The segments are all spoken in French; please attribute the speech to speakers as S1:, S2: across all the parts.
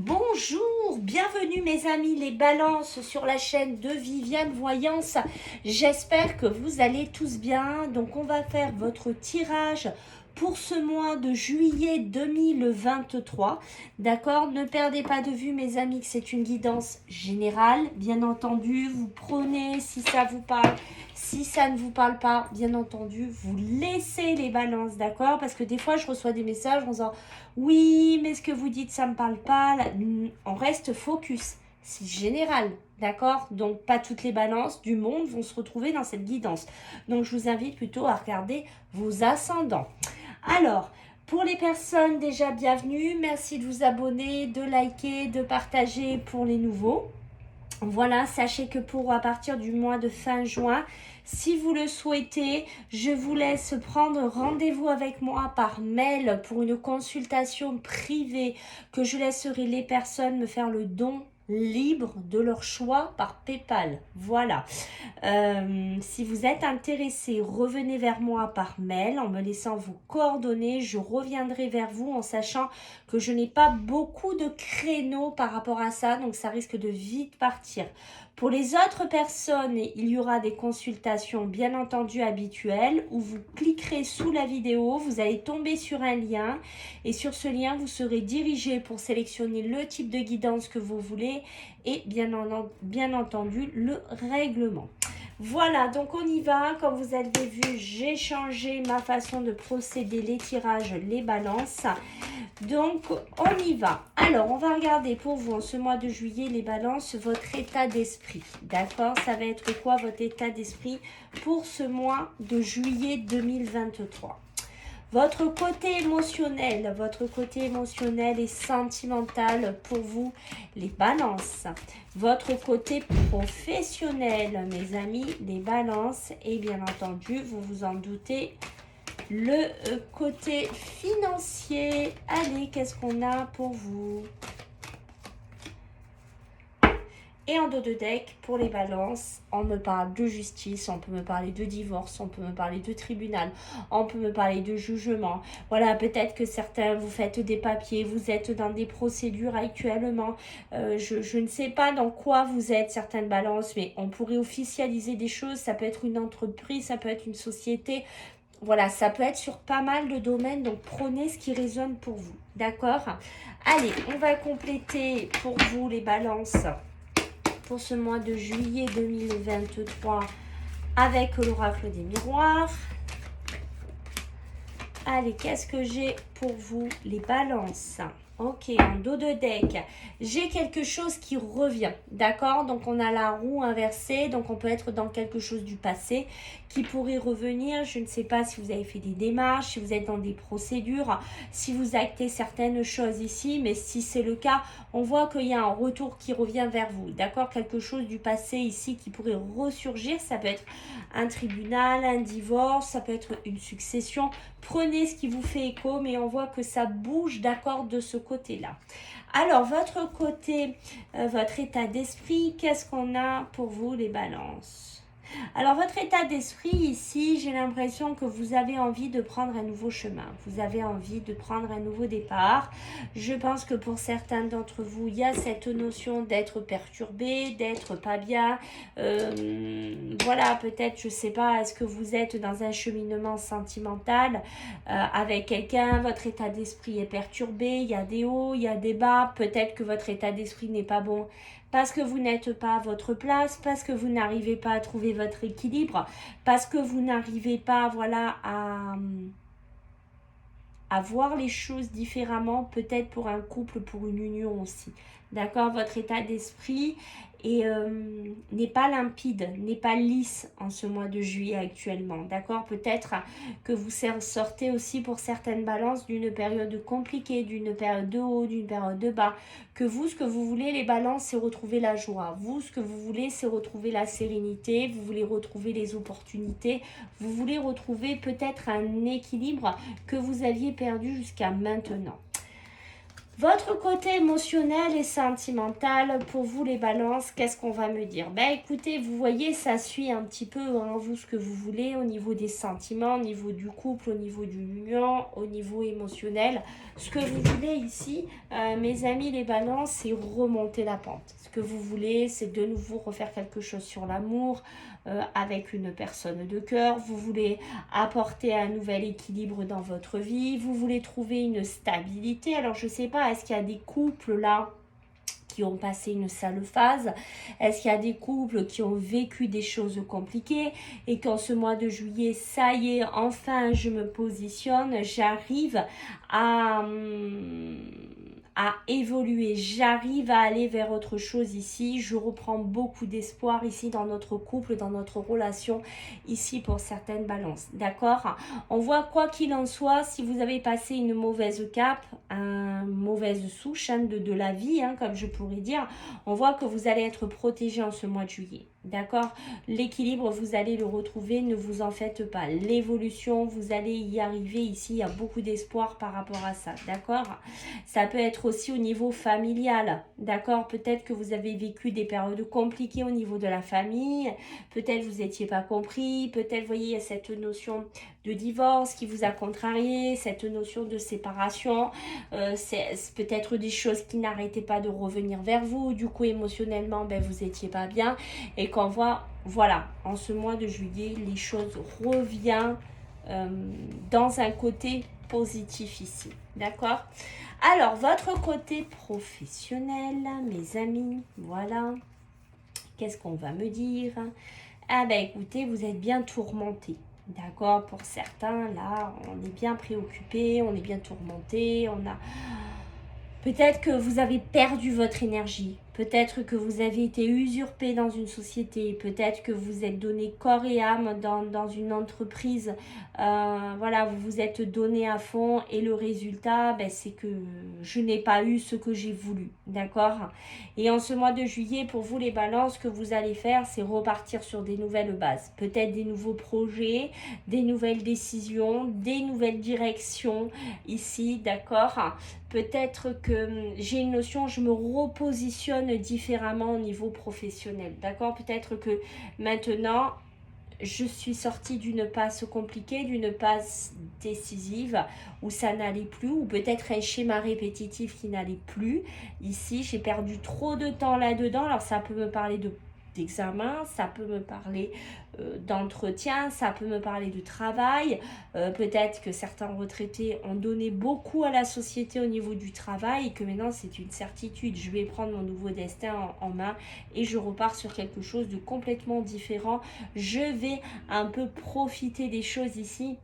S1: Bonjour, bienvenue mes amis les balances sur la chaîne de Viviane Voyance. J'espère que vous allez tous bien. Donc on va faire votre tirage pour ce mois de juillet 2023. D'accord? Ne perdez pas de vue mes amis que c'est une guidance générale. Bien entendu, vous prenez si ça vous parle. Si ça ne vous parle pas, bien entendu, vous laissez les balances, d'accord? Parce que des fois, je reçois des messages en disant oui, mais ce que vous dites, ça ne me parle pas. Là, on reste focus. C'est général, d'accord? Donc, pas toutes les balances du monde vont se retrouver dans cette guidance. Donc, je vous invite plutôt à regarder vos ascendants. Alors, pour les personnes déjà bienvenues, merci de vous abonner, de liker, de partager pour les nouveaux. Voilà, sachez que pour à partir du mois de fin juin, si vous le souhaitez, je vous laisse prendre rendez-vous avec moi par mail pour une consultation privée que je laisserai les personnes me faire le don libre de leur choix par PayPal. Voilà. Si vous êtes intéressé, revenez vers moi par mail en me laissant vos coordonnées. Je reviendrai vers vous en sachant que je n'ai pas beaucoup de créneaux par rapport à ça, donc ça risque de vite partir. Pour les autres personnes, il y aura des consultations bien entendu habituelles où vous cliquerez sous la vidéo, vous allez tomber sur un lien et sur ce lien, vous serez dirigé pour sélectionner le type de guidance que vous voulez et bien entendu le règlement. Voilà, donc on y va. Comme vous avez vu, j'ai changé ma façon de procéder, les tirages, les balances. Donc, on y va. Alors, on va regarder pour vous en ce mois de juillet, les balances, votre état d'esprit. D'accord? Ça va être quoi votre état d'esprit pour ce mois de juillet 2023? Votre côté émotionnel et sentimental pour vous, les balances. Votre côté professionnel, mes amis, les balances. Et bien entendu, vous vous en doutez, le côté financier. Allez, qu'est-ce qu'on a pour vous? Et en dos de deck, pour les balances, on me parle de justice, on peut me parler de divorce, on peut me parler de tribunal, on peut me parler de jugement. Voilà, peut-être que certains, vous faites des papiers, vous êtes dans des procédures actuellement. Je ne sais pas dans quoi vous êtes, certaines balances, mais on pourrait officialiser des choses. Ça peut être une entreprise, ça peut être une société. Voilà, ça peut être sur pas mal de domaines, donc prenez ce qui résonne pour vous. D'accord? Allez, on va compléter pour vous les balances pour ce mois de juillet 2023 avec l'oracle des miroirs. Allez, qu'est-ce que j'ai pour vous les balances? Ok, en dos de deck, j'ai quelque chose qui revient, d'accord? Donc, on a la roue inversée, donc on peut être dans quelque chose du passé qui pourrait revenir. Je ne sais pas si vous avez fait des démarches, si vous êtes dans des procédures, si vous actez certaines choses ici, mais si c'est le cas, on voit qu'il y a un retour qui revient vers vous, d'accord? Quelque chose du passé ici qui pourrait ressurgir, ça peut être un tribunal, un divorce, ça peut être une succession. Prenez ce qui vous fait écho, mais on voit que ça bouge, d'accord, de ce côté-là. Alors, votre côté, votre état d'esprit, qu'est-ce qu'on a pour vous, les balances? Alors, votre état d'esprit ici, j'ai l'impression que vous avez envie de prendre un nouveau chemin. Vous avez envie de prendre un nouveau départ. Je pense que pour certains d'entre vous, il y a cette notion d'être perturbé, d'être pas bien. Voilà, peut-être, je sais pas, est-ce que vous êtes dans un cheminement sentimental avec quelqu'un, votre état d'esprit est perturbé, il y a des hauts, il y a des bas. Peut-être que votre état d'esprit n'est pas bon parce que vous n'êtes pas à votre place, parce que vous n'arrivez pas à trouver votre équilibre, parce que vous n'arrivez pas, voilà, à voir les choses différemment, peut-être pour un couple, pour une union aussi. D'accord? Votre état d'esprit n'est pas limpide, n'est pas lisse en ce mois de juillet actuellement. D'accord? Peut-être que vous sortez aussi pour certaines balances d'une période compliquée, d'une période de haut, d'une période de bas. Que vous, ce que vous voulez, les balances, c'est retrouver la joie. Vous, ce que vous voulez, c'est retrouver la sérénité. Vous voulez retrouver les opportunités. Vous voulez retrouver peut-être un équilibre que vous aviez perdu jusqu'à maintenant. Votre côté émotionnel et sentimental, pour vous les balances, qu'est-ce qu'on va me dire? Ben écoutez, vous voyez, ça suit un petit peu vous ce que vous voulez au niveau des sentiments, au niveau du couple, au niveau du union, au niveau émotionnel. Ce que vous voulez ici, mes amis les balances, c'est remonter la pente. Ce que vous voulez, c'est de nouveau refaire quelque chose sur l'amour, avec une personne de cœur. Vous voulez apporter un nouvel équilibre dans votre vie. Vous voulez trouver une stabilité. Alors, je ne sais pas, est-ce qu'il y a des couples là qui ont passé une sale phase? Est-ce qu'il y a des couples qui ont vécu des choses compliquées et qu'en ce mois de juillet, ça y est, enfin, je me positionne, j'arrive à évoluer, j'arrive à aller vers autre chose ici, je reprends beaucoup d'espoir ici dans notre couple, dans notre relation, ici pour certaines balances, d'accord? On voit quoi qu'il en soit, si vous avez passé une mauvaise cape, une mauvaise souche de la vie, comme je pourrais dire, on voit que vous allez être protégé en ce mois de juillet. D'accord? L'équilibre, vous allez le retrouver, ne vous en faites pas. L'évolution, vous allez y arriver ici, il y a beaucoup d'espoir par rapport à ça. D'accord? Ça peut être aussi au niveau familial. D'accord? Peut-être que vous avez vécu des périodes compliquées au niveau de la famille. Peut-être vous n'étiez pas compris. Peut-être, vous voyez, il y a cette notion de divorce qui vous a contrarié, cette notion de séparation. C'est peut-être des choses qui n'arrêtaient pas de revenir vers vous. Du coup, émotionnellement, vous n'étiez pas bien. Et qu'on voit, voilà, en ce mois de juillet, les choses reviennent dans un côté positif ici. D'accord? Alors, votre côté professionnel, mes amis, voilà. Qu'est-ce qu'on va me dire? Ah ben écoutez, vous êtes bien tourmentés. D'accord? Pour certains, là, on est bien préoccupé, on est bien tourmenté, on a... Peut-être que vous avez perdu votre énergie. Peut-être que vous avez été usurpé dans une société. Peut-être que vous êtes donné corps et âme dans une entreprise. Voilà, vous vous êtes donné à fond et le résultat, c'est que je n'ai pas eu ce que j'ai voulu. D'accord? Et en ce mois de juillet, pour vous les balances, ce que vous allez faire, c'est repartir sur des nouvelles bases. Peut-être des nouveaux projets, des nouvelles décisions, des nouvelles directions ici. D'accord? Peut-être que j'ai une notion, je me repositionne différemment au niveau professionnel, d'accord? Peut-être que maintenant, je suis sortie d'une passe compliquée, d'une passe décisive où ça n'allait plus, ou peut-être un schéma répétitif qui n'allait plus. Ici, j'ai perdu trop de temps là-dedans, alors ça peut me parler d'examen, ça peut me parler d'entretien, ça peut me parler de travail. Peut-être que certains retraités ont donné beaucoup à la société au niveau du travail et que maintenant c'est une certitude, je vais prendre mon nouveau destin en main et je repars sur quelque chose de complètement différent. Je vais un peu profiter des choses ici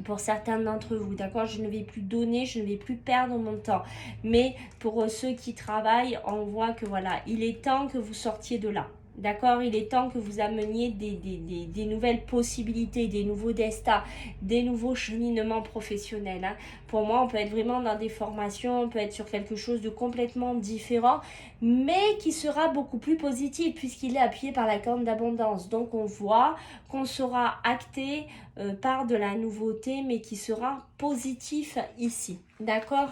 S1: pour certains d'entre vous, d'accord? Je ne vais plus donner, je ne vais plus perdre mon temps. Mais pour ceux qui travaillent, on voit que voilà, il est temps que vous sortiez de là. D'accord? Il est temps que vous ameniez des nouvelles possibilités, des nouveaux destins, des nouveaux cheminements professionnels. Pour moi, on peut être vraiment dans des formations, on peut être sur quelque chose de complètement différent, mais qui sera beaucoup plus positif puisqu'il est appuyé par la corne d'abondance. Donc, on voit qu'on sera acté par de la nouveauté, mais qui sera positif ici. D'accord?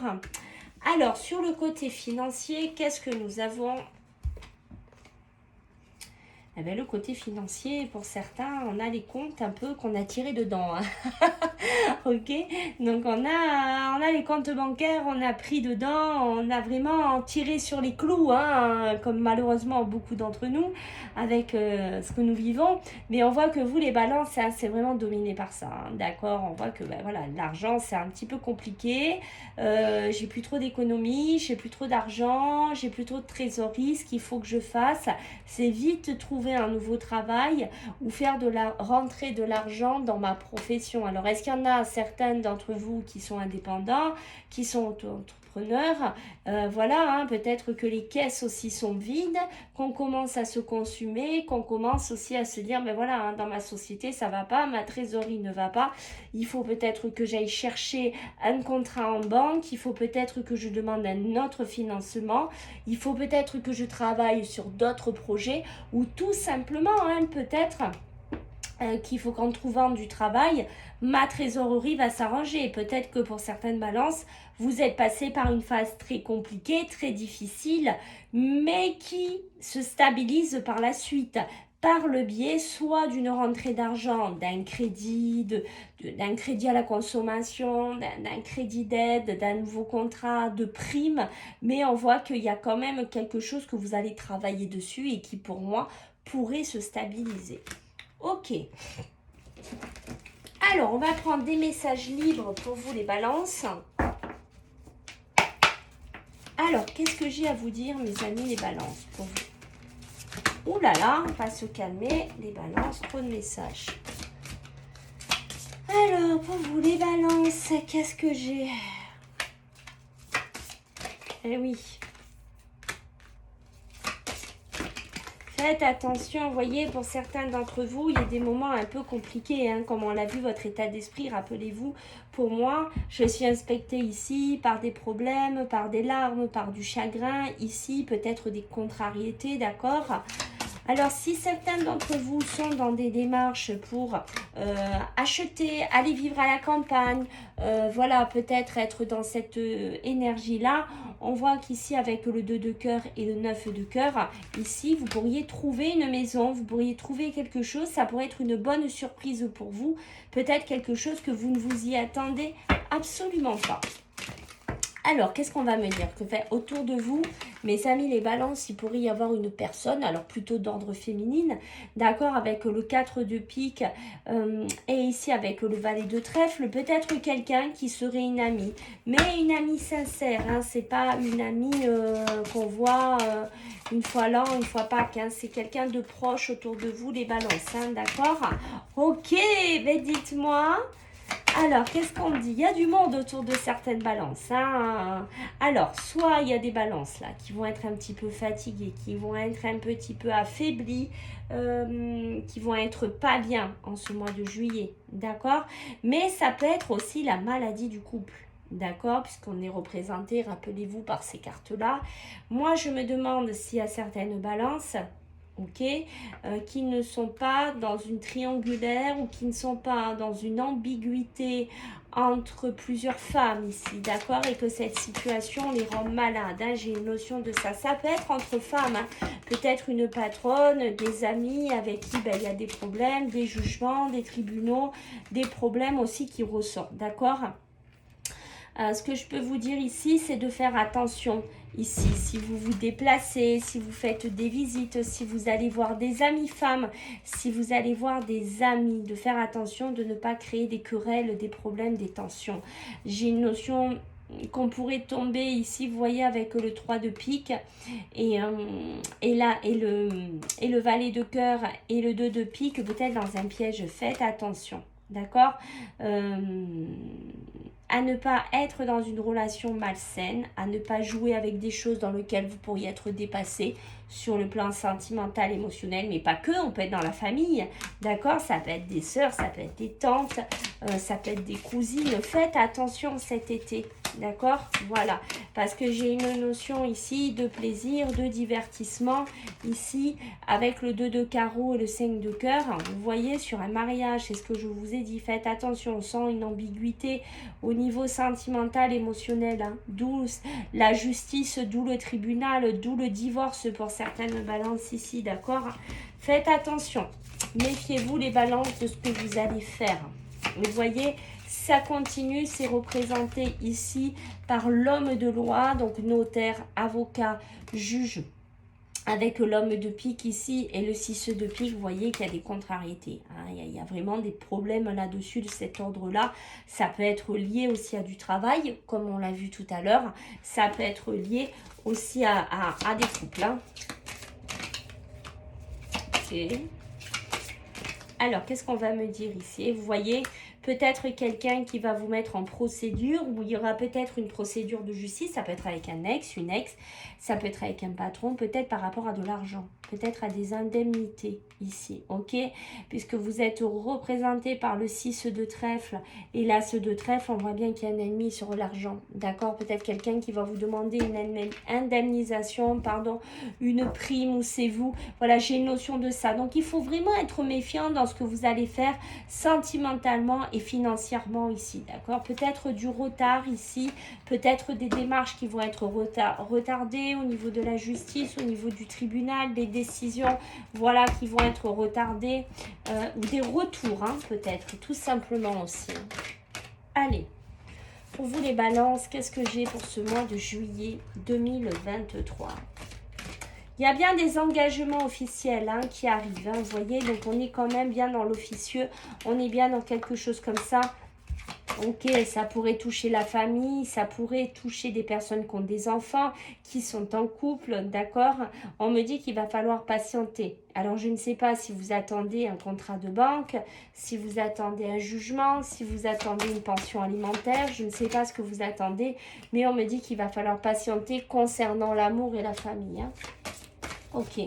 S1: Alors, sur le côté financier, qu'est-ce que nous avons? Le côté financier, pour certains, on a les comptes un peu qu'on a tirés dedans. Ok? Donc, on a les comptes bancaires, on a pris dedans, on a vraiment tiré sur les clous, comme malheureusement beaucoup d'entre nous, avec ce que nous vivons. Mais on voit que vous, les balances, c'est vraiment dominé par ça. D'accord? On voit que voilà, l'argent, c'est un petit peu compliqué. J'ai plus trop d'économies, j'ai plus trop d'argent, j'ai plus trop de trésorerie. Ce qu'il faut que je fasse, c'est vite trouver un nouveau travail ou faire rentrer de l'argent dans ma profession. Alors, est-ce qu'il y en a certaines d'entre vous qui sont indépendants, qui sont auto-entrepreneurs? Voilà, peut-être que les caisses aussi sont vides, qu'on commence à se consumer, qu'on commence aussi à se dire, mais voilà, dans ma société, ça va pas, ma trésorerie ne va pas. Il faut peut-être que j'aille chercher un contrat en banque, il faut peut-être que je demande un autre financement, il faut peut-être que je travaille sur d'autres projets ou tout simplement, peut-être qu'il faut qu'en trouvant du travail, ma trésorerie va s'arranger. Peut-être que pour certaines balances, vous êtes passé par une phase très compliquée, très difficile, mais qui se stabilise par la suite par le biais soit d'une rentrée d'argent, d'un crédit, d'un crédit à la consommation, d'un crédit d'aide, d'un nouveau contrat, de prime, mais on voit qu'il y a quand même quelque chose que vous allez travailler dessus et qui pour moi pourrait se stabiliser. Ok. Alors, on va prendre des messages libres pour vous les balances. Alors, qu'est-ce que j'ai à vous dire, mes amis, les balances, pour vous? Ouh là là, on va se calmer, les balances, trop de messages. Alors, pour vous, les balances, qu'est-ce que j'ai? Eh oui. Faites attention, vous voyez, pour certains d'entre vous, il y a des moments un peu compliqués, hein, comme on l'a vu, votre état d'esprit, rappelez-vous, pour moi, je suis inspectée ici par des problèmes, par des larmes, par du chagrin, ici peut-être des contrariétés, d'accord? Alors, si certains d'entre vous sont dans des démarches pour acheter, aller vivre à la campagne, voilà, peut-être être dans cette énergie-là, on voit qu'ici, avec le 2 de cœur et le 9 de cœur, ici, vous pourriez trouver une maison, vous pourriez trouver quelque chose, ça pourrait être une bonne surprise pour vous, peut-être quelque chose que vous ne vous y attendez absolument pas. Alors, qu'est-ce qu'on va me dire? Que fait autour de vous, mes amis les balances, il pourrait y avoir une personne, alors plutôt d'ordre féminine, d'accord, avec le 4 de pique et ici avec le valet de trèfle, peut-être quelqu'un qui serait une amie, mais une amie sincère, hein, c'est pas une amie qu'on voit une fois l'an, une fois Pâques, hein, c'est quelqu'un de proche autour de vous, les balances, hein, d'accord? Ok, ben dites-moi. Alors, qu'est-ce qu'on me dit? Il y a du monde autour de certaines balances. Hein. Alors, soit il y a des balances là qui vont être un petit peu fatiguées, qui vont être un petit peu affaiblies, qui vont être pas bien en ce mois de juillet, d'accord? Mais ça peut être aussi la maladie du couple. D'accord, puisqu'on est représenté, rappelez-vous, par ces cartes-là. Moi, je me demande s'il y a certaines balances, ok, qui ne sont pas dans une triangulaire ou qui ne sont pas dans une ambiguïté entre plusieurs femmes ici, d'accord, et que cette situation les rend malades, hein, j'ai une notion de ça. Ça peut être entre femmes, hein, peut-être une patronne, des amis avec qui ben, il y a des problèmes, des jugements, des tribunaux, des problèmes aussi qui ressortent, d'accord. Ce que je peux vous dire ici, c'est de faire attention. Ici, si vous vous déplacez, si vous faites des visites, si vous allez voir des amis femmes, si vous allez voir des amis, de faire attention de ne pas créer des querelles, des problèmes, des tensions. J'ai une notion qu'on pourrait tomber ici, vous voyez, avec le 3 de pique et le valet de cœur et le 2 de pique, peut-être dans un piège. Faites attention, d'accord, à ne pas être dans une relation malsaine, à ne pas jouer avec des choses dans lesquelles vous pourriez être dépassé sur le plan sentimental, émotionnel, mais pas que, on peut être dans la famille, d'accord, ça peut être des sœurs, ça peut être des tantes, ça peut être des cousines. Faites attention cet été, d'accord, voilà, parce que j'ai une notion ici de plaisir, de divertissement, ici, avec le 2 de carreau et le 5 de cœur, vous voyez, sur un mariage, c'est ce que je vous ai dit, faites attention, on sent une ambiguïté au niveau sentimental, émotionnel, hein, d'où la justice, d'où le tribunal, d'où le divorce pour certaines balances ici, d'accord. Faites attention, méfiez-vous les balances de ce que vous allez faire. Vous voyez, ça continue, c'est représenté ici par l'homme de loi, donc notaire, avocat, juge, avec l'homme de pique ici et le 6 de pique, vous voyez qu'il y a des contrariétés. Hein, il y a vraiment des problèmes là-dessus de cet ordre-là. Ça peut être lié aussi à du travail, comme on l'a vu tout à l'heure. Ça peut être lié aussi à des couples. Hein. Okay. Alors, qu'est-ce qu'on va me dire ici? Vous voyez peut-être quelqu'un qui va vous mettre en procédure, ou il y aura peut-être une procédure de justice, ça peut être avec un ex, une ex, ça peut être avec un patron, peut-être par rapport à de l'argent, peut-être à des indemnités ici, ok? Puisque vous êtes représenté par le 6 de trèfle et l'as de trèfle, on voit bien qu'il y a un ennemi sur l'argent, d'accord? Peut-être quelqu'un qui va vous demander une indemnisation, pardon, une prime, ou c'est vous. Voilà, j'ai une notion de ça. Donc, il faut vraiment être méfiant dans ce que vous allez faire sentimentalement et financièrement ici, d'accord? Peut-être du retard ici, peut-être des démarches qui vont être retardées au niveau de la justice, au niveau du tribunal, des décisions, voilà, qui vont être retardées, ou des retours, hein, peut-être, tout simplement aussi. Allez, pour vous les balances, qu'est-ce que j'ai pour ce mois de juillet 2023? Il y a bien des engagements officiels hein, qui arrivent, hein, vous voyez, donc on est quand même bien dans l'officieux, on est bien dans quelque chose comme ça. Ok, ça pourrait toucher la famille, ça pourrait toucher des personnes qui ont des enfants, qui sont en couple, d'accord? On me dit qu'il va falloir patienter. Alors, je ne sais pas si vous attendez un contrat de banque, si vous attendez un jugement, si vous attendez une pension alimentaire, je ne sais pas ce que vous attendez, mais on me dit qu'il va falloir patienter concernant l'amour et la famille. Hein. Ok.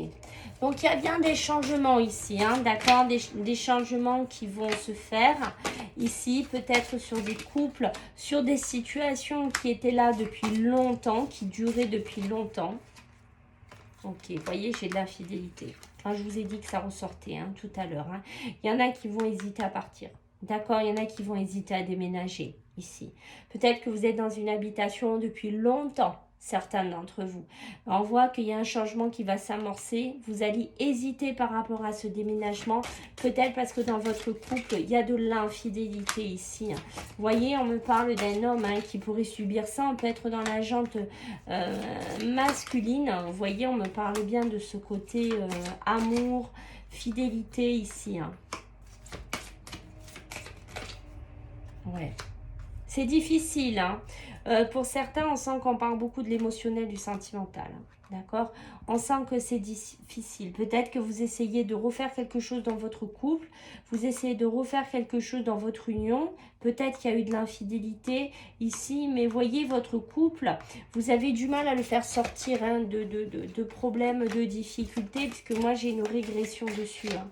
S1: Donc, il y a bien des changements ici, hein, d'accord, des changements qui vont se faire ici, peut-être sur des couples, sur des situations qui étaient là depuis longtemps, qui duraient depuis longtemps. Ok, vous voyez, j'ai de l'infidélité. Enfin, je vous ai dit que ça ressortait hein, tout à l'heure. Hein. Il y en a qui vont hésiter à partir. D'accord, il y en a qui vont hésiter à déménager ici. Peut-être que vous êtes dans une habitation depuis longtemps. Certains d'entre vous. On voit qu'il y a un changement qui va s'amorcer. Vous allez hésiter par rapport à ce déménagement. Peut-être parce que dans votre couple, il y a de l'infidélité ici. Vous voyez, on me parle d'un homme hein, qui pourrait subir ça. On peut être dans la jante masculine. Vous voyez, on me parle bien de ce côté amour, fidélité ici. Hein. Ouais. C'est difficile, hein. Pour certains, on sent qu'on parle beaucoup de l'émotionnel, du sentimental. Hein. D'accord? On sent que c'est difficile. Peut-être que vous essayez de refaire quelque chose dans votre couple. Vous essayez de refaire quelque chose dans votre union. Peut-être qu'il y a eu de l'infidélité ici. Mais voyez, votre couple, vous avez du mal à le faire sortir hein, de problèmes, de difficultés. Puisque moi, j'ai une régression dessus. Hein.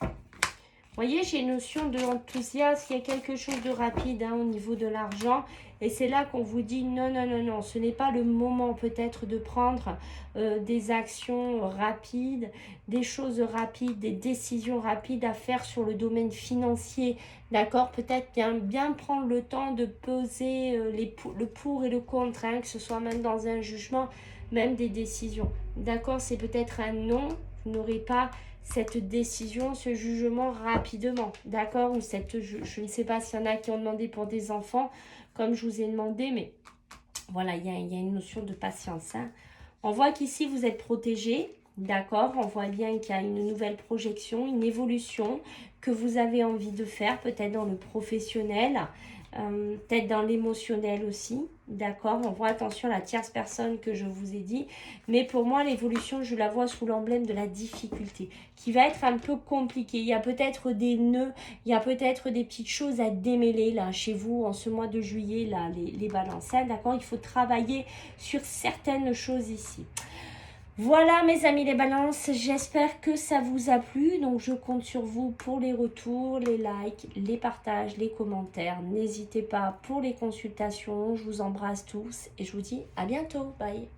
S1: Vous voyez, j'ai une notion de enthousiasme, il y a quelque chose de rapide hein, au niveau de l'argent. Et c'est là qu'on vous dit non, non, non, non, ce n'est pas le moment peut-être de prendre des actions rapides, des choses rapides, des décisions rapides à faire sur le domaine financier. D'accord? Peut-être bien prendre le temps de peser le pour et le contre, hein, que ce soit même dans un jugement, même des décisions. D'accord? C'est peut-être un non, vous n'aurez pas cette décision, ce jugement rapidement, d'accord? Ou je ne sais pas s'il y en a qui ont demandé pour des enfants, comme je vous ai demandé, mais voilà, il y a une notion de patience. Hein. On voit qu'ici, vous êtes protégé, d'accord? On voit bien qu'il y a une nouvelle projection, une évolution que vous avez envie de faire, peut-être dans le professionnel, peut-être dans l'émotionnel aussi, d'accord? On voit, attention, la tierce personne que je vous ai dit, mais pour moi, l'évolution, je la vois sous l'emblème de la difficulté, qui va être un peu compliquée. Il y a peut-être des nœuds, il y a peut-être des petites choses à démêler, là, chez vous, en ce mois de juillet, là, les balances, hein, d'accord? Il faut travailler sur certaines choses ici. Voilà mes amis les balances, j'espère que ça vous a plu, donc je compte sur vous pour les retours, les likes, les partages, les commentaires. N'hésitez pas pour les consultations, je vous embrasse tous et je vous dis à bientôt, bye.